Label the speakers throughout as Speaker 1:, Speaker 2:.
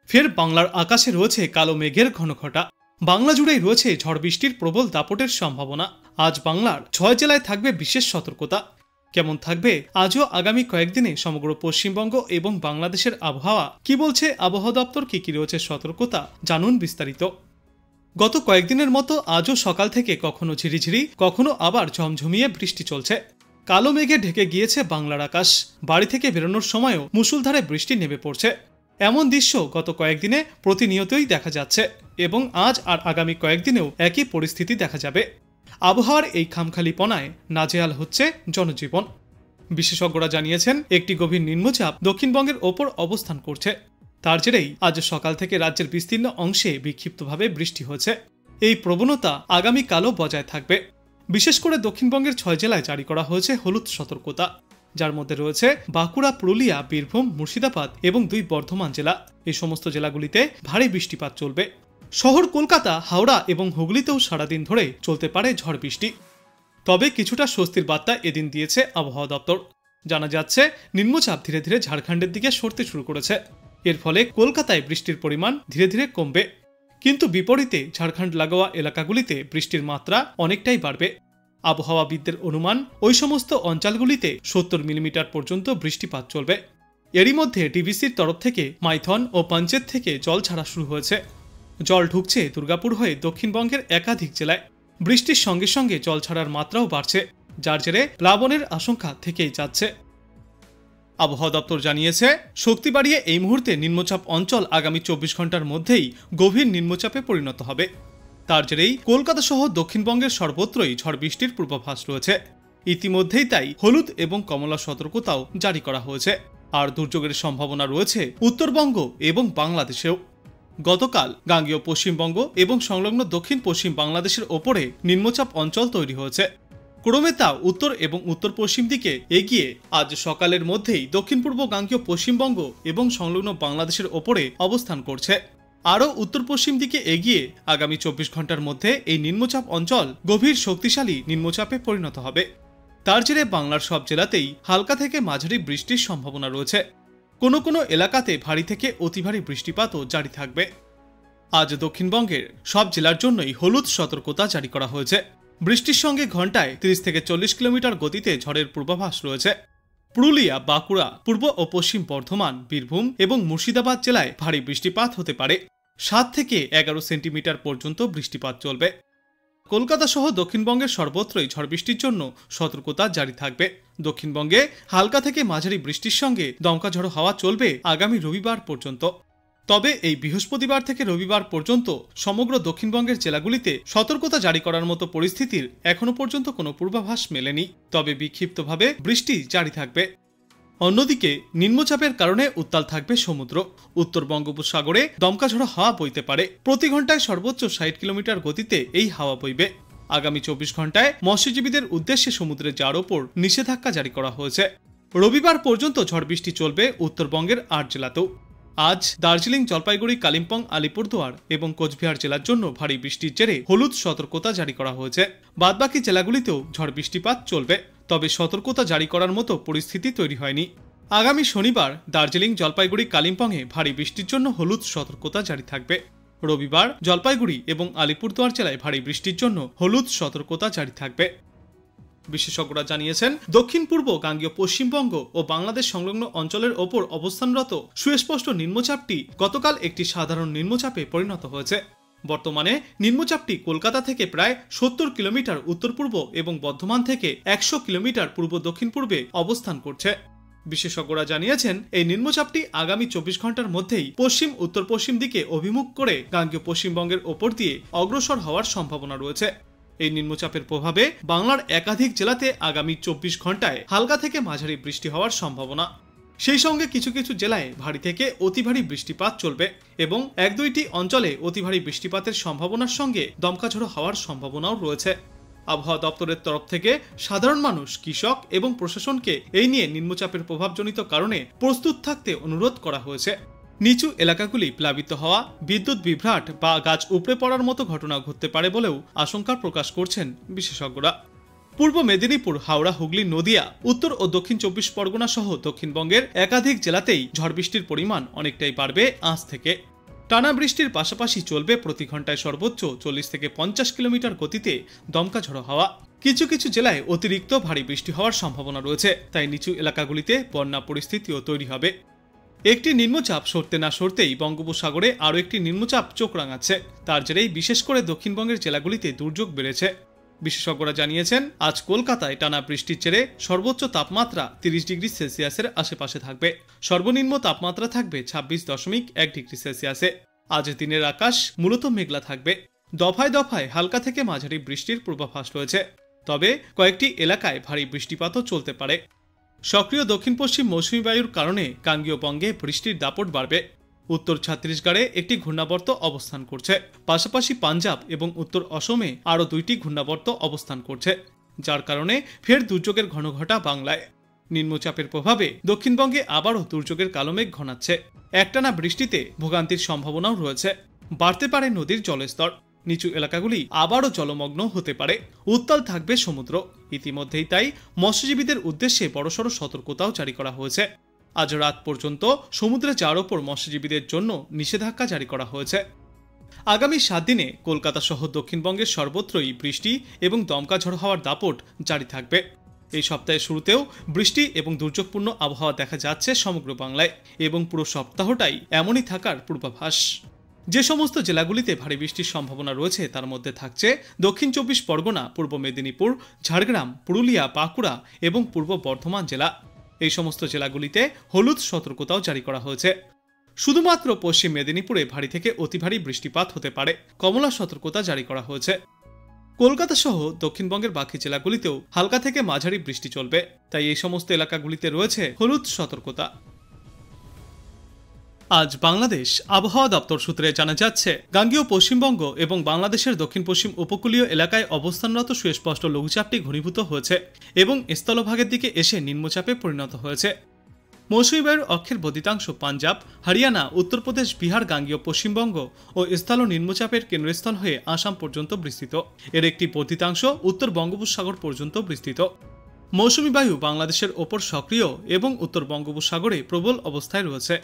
Speaker 1: ফের বাংলার আকাশে রয়েছে কালো মেঘের ঘনঘটা। বাংলা জুড়েই রয়েছে ঝড় বৃষ্টির প্রবল দাপটের সম্ভাবনা। আজ বাংলার 6 জেলায় থাকবে বিশেষ সতর্কতা। কেমন থাকবে আজও আগামী কয়েকদিনে সমগ্র পশ্চিমবঙ্গ এবং বাংলাদেশের আবহাওয়া, কি বলছে আবহাওয়া দপ্তর, কি রয়েছে সতর্কতা, জানুন বিস্তারিত। গত কয়েকদিনের মতো আজও সকাল থেকে কখনো ঝিরিঝিরি, কখনো আবার ঝমঝমিয়ে বৃষ্টি চলছে। কালো মেঘে ঢেকে গিয়েছে বাংলার আকাশ। বাড়ি থেকে বেরোনোর সময়ও মুষলধারে বৃষ্টি নেমে পড়ছে। এমন দৃশ্য গত কয়েকদিনে প্রতিনিয়তই দেখা যাচ্ছে এবং আজ আর আগামী কয়েকদিনেও একই পরিস্থিতি দেখা যাবে। আবহাওয়ার এই খামখালিপনায় নাজেহাল হচ্ছে জনজীবন। বিশেষজ্ঞরা জানিয়েছেন, একটি গভীর নিম্নচাপ দক্ষিণবঙ্গের ওপর অবস্থান করছে। তার জেরেই আজ সকাল থেকে রাজ্যের বিস্তীর্ণ অংশে বিক্ষিপ্তভাবে বৃষ্টি হচ্ছে। এই প্রবণতা আগামীকালও বজায় থাকবে। বিশেষ করে দক্ষিণবঙ্গের 6 জেলায় জারি করা হয়েছে হলুদ সতর্কতা, যার মধ্যে রয়েছে বাঁকুড়া, পুরুলিয়া, বীরভূম, মুর্শিদাবাদ এবং 2 বর্ধমান জেলা। এই সমস্ত জেলাগুলিতে ভারী বৃষ্টিপাত চলবে। শহর কলকাতা, হাওড়া এবং হুগলিতেও সারাদিন ধরে চলতে পারে ঝড় বৃষ্টি। তবে কিছুটা স্বস্তির বার্তা এদিন দিয়েছে আবহাওয়া দপ্তর। জানা যাচ্ছে, নিম্নচাপ ধীরে ধীরে ঝাড়খণ্ডের দিকে সরতে শুরু করেছে। এর ফলে কলকাতায় বৃষ্টির পরিমাণ ধীরে ধীরে কমবে। কিন্তু বিপরীতে ঝাড়খণ্ড লাগোয়া এলাকাগুলিতে বৃষ্টির মাত্রা অনেকটাই বাড়বে। আবহাওয়াবিদদের অনুমান, ওই সমস্ত অঞ্চলগুলিতে 70 মিলিমিটার পর্যন্ত বৃষ্টিপাত চলবে। এরই মধ্যে ডিভিসির তরফ থেকে মাইথন ও পাঞ্চেত থেকে জল ছাড়া শুরু হয়েছে। জল ঢুকছে দুর্গাপুর হয়ে দক্ষিণবঙ্গের একাধিক জেলায়। বৃষ্টির সঙ্গে সঙ্গে জল ছাড়ার মাত্রাও বাড়ছে, যার জেরে প্লাবনের আশঙ্কা থেকেই যাচ্ছে। আবহাওয়া দপ্তর জানিয়েছে, শক্তি বাড়িয়ে এই মুহূর্তে নিম্নচাপ অঞ্চল আগামী 24 ঘন্টার মধ্যেই গভীর নিম্নচাপে পরিণত হবে। তার জেরেই কলকাতা সহ দক্ষিণবঙ্গের সর্বত্রই ঝড় বৃষ্টির পূর্বাভাস রয়েছে। ইতিমধ্যেই তাই হলুদ এবং কমলা সতর্কতাও জারি করা হয়েছে। আর দুর্যোগের সম্ভাবনা রয়েছে উত্তরবঙ্গ এবং বাংলাদেশেও। গতকাল গাঙ্গেয় পশ্চিমবঙ্গ এবং সংলগ্ন দক্ষিণ পশ্চিম বাংলাদেশের ওপরে নিম্নচাপ অঞ্চল তৈরি হয়েছে। ক্রমে তা উত্তর এবং উত্তর পশ্চিম দিকে এগিয়ে আজ সকালের মধ্যেই দক্ষিণ পূর্ব গাঙ্গেয় পশ্চিমবঙ্গ এবং সংলগ্ন বাংলাদেশের ওপরে অবস্থান করছে। আরও উত্তর পশ্চিম দিকে এগিয়ে আগামী 24 ঘন্টার মধ্যে এই নিম্নচাপ অঞ্চল গভীর শক্তিশালী নিম্নচাপে পরিণত হবে। তার জেরে বাংলার সব জেলাতেই হালকা থেকে মাঝারি বৃষ্টির সম্ভাবনা রয়েছে। কোনো কোনো এলাকাতে ভারী থেকে অতি ভারী বৃষ্টিপাতও জারি থাকবে। আজ দক্ষিণবঙ্গের সব জেলার জন্যই হলুদ সতর্কতা জারি করা হয়েছে। বৃষ্টির সঙ্গে ঘন্টায় 30 থেকে 40 কিলোমিটার গতিতে ঝড়ের পূর্বাভাস রয়েছে। পুরুলিয়া, বাঁকুড়া, পূর্ব ও পশ্চিম বর্ধমান, বীরভূম এবং মুর্শিদাবাদ জেলায় ভারী বৃষ্টিপাত হতে পারে। 7 থেকে 11 সেন্টিমিটার পর্যন্ত বৃষ্টিপাত চলবে। কলকাতা সহ দক্ষিণবঙ্গের সর্বত্রই ঝড় বৃষ্টির জন্য সতর্কতা জারি থাকবে। দক্ষিণবঙ্গে হালকা থেকে মাঝারি বৃষ্টির সঙ্গে দমকা ঝড়ো হাওয়া চলবে আগামী রবিবার পর্যন্ত। তবে এই বৃহস্পতিবার থেকে রবিবার পর্যন্ত সমগ্র দক্ষিণবঙ্গের জেলাগুলিতে সতর্কতা জারি করার মতো পরিস্থিতির এখনো পর্যন্ত কোনো পূর্বাভাস মেলেনি। তবে বিক্ষিপ্তভাবে বৃষ্টি জারি থাকবে। অন্যদিকে নিম্নচাপের কারণে উত্তাল থাকবে সমুদ্র। উত্তর বঙ্গোপসাগরে দমকা ঝড়ো হাওয়া বইতে পারে। প্রতি ঘন্টায় সর্বোচ্চ 60 কিলোমিটার গতিতে এই হাওয়া বইবে। আগামী 24 ঘন্টায় মৎস্যজীবীদের উদ্দেশ্যে সমুদ্রে যাওয়ার ওপর নিষেধাজ্ঞা জারি করা হয়েছে। রবিবার পর্যন্ত ঝড় বৃষ্টি চলবে উত্তরবঙ্গের 8 জেলাতেও। আজ দার্জিলিং, জলপাইগুড়ি, কালিম্পং, আলিপুরদুয়ার এবং কোচবিহার জেলার জন্য ভারী বৃষ্টির জেরে হলুদ সতর্কতা জারি করা হয়েছে। বাদবাকি জেলাগুলিতেও ঝড় বৃষ্টিপাত চলবে, তবে সতর্কতা জারি করার মতো পরিস্থিতি তৈরি হয়নি। আগামী শনিবার দার্জিলিং, জলপাইগুড়ি, কালিম্পংয়ে ভারী বৃষ্টির জন্য হলুদ সতর্কতা জারি থাকবে। রবিবার জলপাইগুড়ি এবং আলিপুরদুয়ার জেলায় ভারী বৃষ্টির জন্য হলুদ সতর্কতা জারি থাকবে। বিশেষজ্ঞরা জানিয়েছেন, দক্ষিণ পূর্ব গাঙ্গেয় পশ্চিমবঙ্গ ও বাংলাদেশ সংলগ্ন অঞ্চলের ওপর অবস্থানরত সুস্পষ্ট নিম্নচাপটি গতকাল একটি সাধারণ নিম্নচাপে পরিণত হয়েছে। বর্তমানে নিম্নচাপটি কলকাতা থেকে প্রায় 70 কিলোমিটার উত্তর পূর্ব এবং বর্ধমান থেকে 100 কিলোমিটার পূর্ব দক্ষিণ পূর্বে অবস্থান করছে। বিশেষজ্ঞরা জানিয়েছেন, এই নিম্নচাপটি আগামী 24 ঘন্টার মধ্যেই পশ্চিম উত্তর পশ্চিম দিকে অভিমুখ করে গাঙ্গেয় পশ্চিমবঙ্গের ওপর দিয়ে অগ্রসর হওয়ার সম্ভাবনা রয়েছে। এই নিম্নচাপের প্রভাবে বাংলার একাধিক জেলাতে আগামী 24 ঘন্টায় হালকা থেকে মাঝারি বৃষ্টি হওয়ার সম্ভাবনা। সেই সঙ্গে কিছু কিছু জেলায় ভারী থেকে অতি ভারী বৃষ্টিপাত চলবে এবং 1-2টি অঞ্চলে অতি ভারী বৃষ্টিপাতের সম্ভাবনার সঙ্গে দমকা ঝড়ো হওয়ার সম্ভাবনাও রয়েছে। আবহাওয়া দপ্তরের তরফ থেকে সাধারণ মানুষ, কৃষক এবং প্রশাসনকে এই নিয়ে নিম্নচাপের প্রভাবজনিত কারণে প্রস্তুত থাকতে অনুরোধ করা হয়েছে। নিচু এলাকাগুলি প্লাবিত হওয়া, বিদ্যুৎ বিভ্রাট বা গাছ উপড়ে পড়ার মতো ঘটনা ঘটতে পারে বলেও আশঙ্কা প্রকাশ করছেন বিশেষজ্ঞরা। পূর্ব মেদিনীপুর, হাওড়া, হুগলি, নদিয়া, উত্তর ও দক্ষিণ 24 পরগনা সহ দক্ষিণবঙ্গের একাধিক জেলাতেই ঝড় বৃষ্টির পরিমাণ অনেকটাই বাড়বে আজ থেকে। টানা বৃষ্টির পাশাপাশি চলবে প্রতি ঘন্টায় সর্বোচ্চ 40 থেকে 50 কিলোমিটার গতিতে দমকা ঝড়ো হাওয়া। কিছু কিছু জেলায় অতিরিক্ত ভারী বৃষ্টি হওয়ার সম্ভাবনা রয়েছে, তাই নিচু এলাকাগুলিতে বন্যা পরিস্থিতিও তৈরি হবে। একটি নিম্নচাপ সরতে না সরতেই বঙ্গোপসাগরে আরও একটি নিম্নচাপ চোখ রাঙাচ্ছে। তার জেরেই বিশেষ করে দক্ষিণবঙ্গের জেলাগুলিতে দুর্যোগ বেড়েছে। বিশেষজ্ঞরা জানিয়েছেন, আজ কলকাতায় টানা বৃষ্টির জেরে সর্বোচ্চ তাপমাত্রা 30 ডিগ্রি সেলসিয়াসের আশেপাশে থাকবে। সর্বনিম্ন তাপমাত্রা থাকবে 26.1 ডিগ্রি সেলসিয়াসে। আজ দিনের আকাশ মূলত মেঘলা থাকবে। দফায় দফায় হালকা থেকে মাঝারি বৃষ্টির পূর্বাভাস রয়েছে, তবে কয়েকটি এলাকায় ভারী বৃষ্টিপাতও চলতে পারে। সক্রিয় দক্ষিণ পশ্চিম মৌসুমী বায়ুর কারণে গাঙ্গেয় বঙ্গে বৃষ্টির দাপট বাড়বে। উত্তর ছত্তিশগড়ে একটি ঘূর্ণাবর্ত অবস্থান করছে, পাশাপাশি পাঞ্জাব এবং উত্তর অসমে আরও 2টি ঘূর্ণাবর্ত অবস্থান করছে, যার কারণে ফের দুর্যোগের ঘনঘটা বাংলায়। নিম্নচাপের প্রভাবে দক্ষিণবঙ্গে আবারও দুর্যোগের কালো মেঘ ঘনাচ্ছে। একটানা বৃষ্টিতে ভোগান্তির সম্ভাবনাও রয়েছে। বাড়তে পারে নদীর জলস্তর। নিচু এলাকাগুলি আবারও জলমগ্ন হতে পারে। উত্তাল থাকবে সমুদ্র। ইতিমধ্যেই তাই মৎস্যজীবীদের উদ্দেশ্যে বড়সড় সতর্কতাও জারি করা হয়েছে। আজ রাত পর্যন্ত সমুদ্রে যাওয়ার ওপর মৎস্যজীবীদের জন্য নিষেধাজ্ঞা জারি করা হয়েছে। আগামী 7 দিনে কলকাতা সহ দক্ষিণবঙ্গের সর্বত্রই বৃষ্টি এবং দমকা ঝড় হওয়ার দাপট জারি থাকবে। এই সপ্তাহের শুরুতেও বৃষ্টি এবং দুর্যোগপূর্ণ আবহাওয়া দেখা যাচ্ছে সমগ্র বাংলায়, এবং পুরো সপ্তাহটাই এমনই থাকার পূর্বাভাস। যে সমস্ত জেলাগুলিতে ভারী বৃষ্টির সম্ভাবনা রয়েছে তার মধ্যে থাকছে দক্ষিণ 24 পরগনা, পূর্ব মেদিনীপুর, ঝাড়গ্রাম, পুরুলিয়া, বাঁকুড়া এবং পূর্ব বর্ধমান জেলা। এই সমস্ত জেলাগুলিতে হলুদ সতর্কতাও জারি করা হয়েছে। শুধুমাত্র পশ্চিম মেদিনীপুরে ভারী থেকে অতি ভারী বৃষ্টিপাত হতে পারে। কমলা সতর্কতা জারি করা হয়েছে। কলকাতা সহ দক্ষিণবঙ্গের বাকি জেলাগুলিতেও হালকা থেকে মাঝারি বৃষ্টি চলবে, তাই এই সমস্ত এলাকাগুলিতে রয়েছে হলুদ সতর্কতা। আজ বাংলাদেশ আবহাওয়া দপ্তর সূত্রে জানা যাচ্ছে, গাঙ্গেয় পশ্চিমবঙ্গ এবং বাংলাদেশের দক্ষিণ পশ্চিম উপকূলীয় এলাকায় অবস্থানরত সুস্পষ্ট লঘুচাপটি ঘনীভূত হয়েছে এবং স্থলভাগের দিকে এসে নিম্নচাপে পরিণত হয়েছে। মৌসুমী বায়ুর অক্ষের বর্ধিতাংশ পাঞ্জাব, হরিয়ানা, উত্তরপ্রদেশ, বিহার, গাঙ্গেয় পশ্চিমবঙ্গ ও স্থল নিম্নচাপের কেন্দ্রস্থল হয়ে আসাম পর্যন্ত বিস্তৃত। এর একটি বর্ধিতাংশ উত্তর বঙ্গোপসাগর পর্যন্ত বিস্তৃত। মৌসুমী বায়ু বাংলাদেশের ওপর সক্রিয় এবং উত্তর বঙ্গোপসাগরে প্রবল অবস্থায় রয়েছে।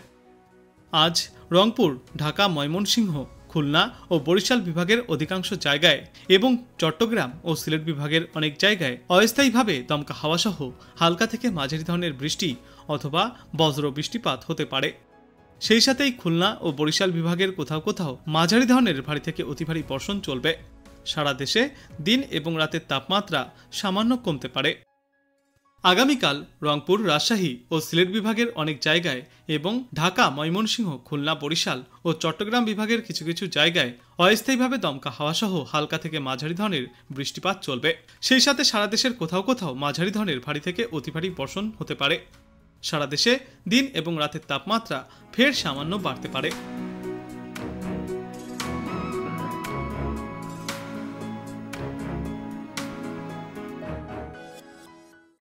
Speaker 1: আজ রংপুর, ঢাকা, ময়মনসিংহ, খুলনা ও বরিশাল বিভাগের অধিকাংশ জায়গায় এবং চট্টগ্রাম ও সিলেট বিভাগের অনেক জায়গায় অস্থায়ীভাবে দমকা হাওয়াসহ হালকা থেকে মাঝারি ধরনের বৃষ্টি অথবা বজ্র বৃষ্টিপাত হতে পারে। সেই সাথেই খুলনা ও বরিশাল বিভাগের কোথাও কোথাও মাঝারি ধরনের ভারী থেকে অতি ভারী বর্ষণ চলবে। সারা দেশে দিন এবং রাতের তাপমাত্রা সামান্য কমতে পারে। আগামীকাল রংপুর, রাজশাহী ও সিলেট বিভাগের অনেক জায়গায় এবং ঢাকা, ময়মনসিংহ, খুলনা, বরিশাল ও চট্টগ্রাম বিভাগের কিছু কিছু জায়গায় অস্থায়ীভাবে দমকা হাওয়াসহ হালকা থেকে মাঝারি ধরনের বৃষ্টিপাত চলবে। সেই সাথে সারা দেশের কোথাও কোথাও মাঝারি ধরনের ভারী থেকে অতি ভারী বর্ষণ হতে পারে। সারা দেশে দিন এবং রাতের তাপমাত্রা ফের সামান্য বাড়তে পারে।